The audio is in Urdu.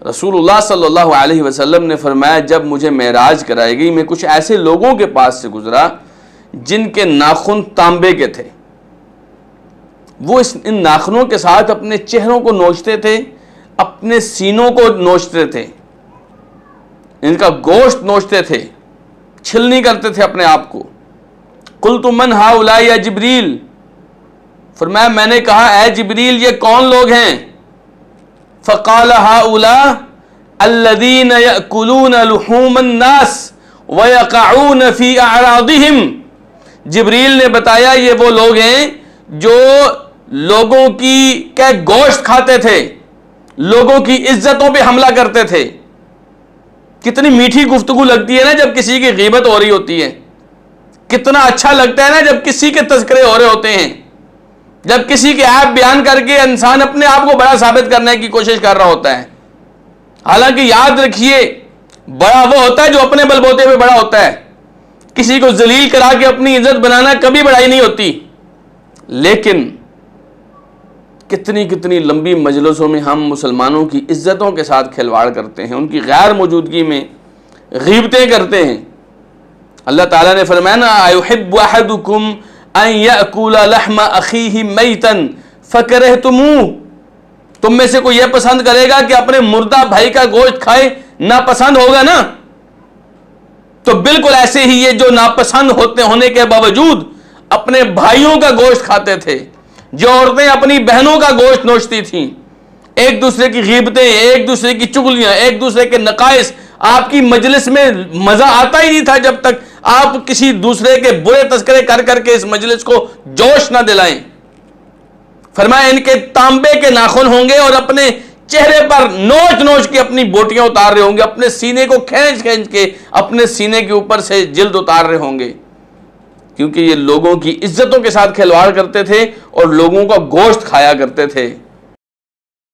رسول اللہ صلی اللہ علیہ وسلم نے فرمایا جب مجھے معراج کرائی گئی میں کچھ ایسے لوگوں کے پاس سے گزرا جن کے ناخن تانبے کے تھے، وہ ان ناخنوں کے ساتھ اپنے چہروں کو نوچتے تھے، اپنے سینوں کو نوچتے تھے، ان کا گوشت نوچتے تھے، چھلنی کرتے تھے اپنے آپ کو۔ قلت من ہؤلاء یا جبریل، فرمایا میں نے کہا اے جبریل یہ کون لوگ ہیں؟ فقال ہؤلاء الذین یأکلون لحوم الناس ویقعون فی اعراضہم، جبریل نے بتایا یہ وہ لوگ ہیں جو لوگوں کی گوشت کھاتے تھے، لوگوں کی عزتوں پہ حملہ کرتے تھے۔ کتنی میٹھی گفتگو لگتی ہے نا جب کسی کی غیبت ہو رہی ہوتی ہے، کتنا اچھا لگتا ہے نا جب کسی کے تذکرے ہو رہے ہوتے ہیں، جب کسی کے عیب بیان کر کے انسان اپنے آپ کو بڑا ثابت کرنے کی کوشش کر رہا ہوتا ہے۔ حالانکہ یاد رکھیے بڑا وہ ہوتا ہے جو اپنے بلبوتے پہ بڑا ہوتا ہے، کسی کو ذلیل کرا کے اپنی عزت بنانا کبھی بڑائی نہیں ہوتی۔ لیکن کتنی لمبی مجلسوں میں ہم مسلمانوں کی عزتوں کے ساتھ کھلواڑ کرتے ہیں، ان کی غیر موجودگی میں غیبتیں کرتے ہیں۔ اللہ تعالیٰ نے فرمایا نا اَيُحِبُّ أَحَدُكُمْ أَن يَأْكُلَ لَحْمَ أَخِيهِ مَيْتًا فَكَرِهْتُمُوهُ، تم میں سے کوئی یہ پسند کرے گا کہ اپنے مردہ بھائی کا گوشت کھائے؟ ناپسند ہوگا نا۔ تو بالکل ایسے ہی یہ جو ناپسند ہونے کے باوجود اپنے بھائیوں کا گوشت کھاتے تھے، جو عورتیں اپنی بہنوں کا گوشت نوچتی تھیں، ایک دوسرے کی غیبتیں، ایک دوسرے کی چغلیاں، ایک دوسرے کے نقائص، آپ کی مجلس میں مزہ آتا ہی نہیں تھا جب تک آپ کسی دوسرے کے برے تذکرے کر کر کے اس مجلس کو جوش نہ دلائیں۔ فرمایا ان کے تانبے کے ناخن ہوں گے اور اپنے چہرے پر نوچ نوچ کے اپنی بوٹیاں اتار رہے ہوں گے، اپنے سینے کو کھینچ کھینچ کے اپنے سینے کے اوپر سے جلد اتار رہے ہوں گے، کیونکہ یہ لوگوں کی عزتوں کے ساتھ کھلواڑ کرتے تھے اور لوگوں کا گوشت کھایا کرتے تھے۔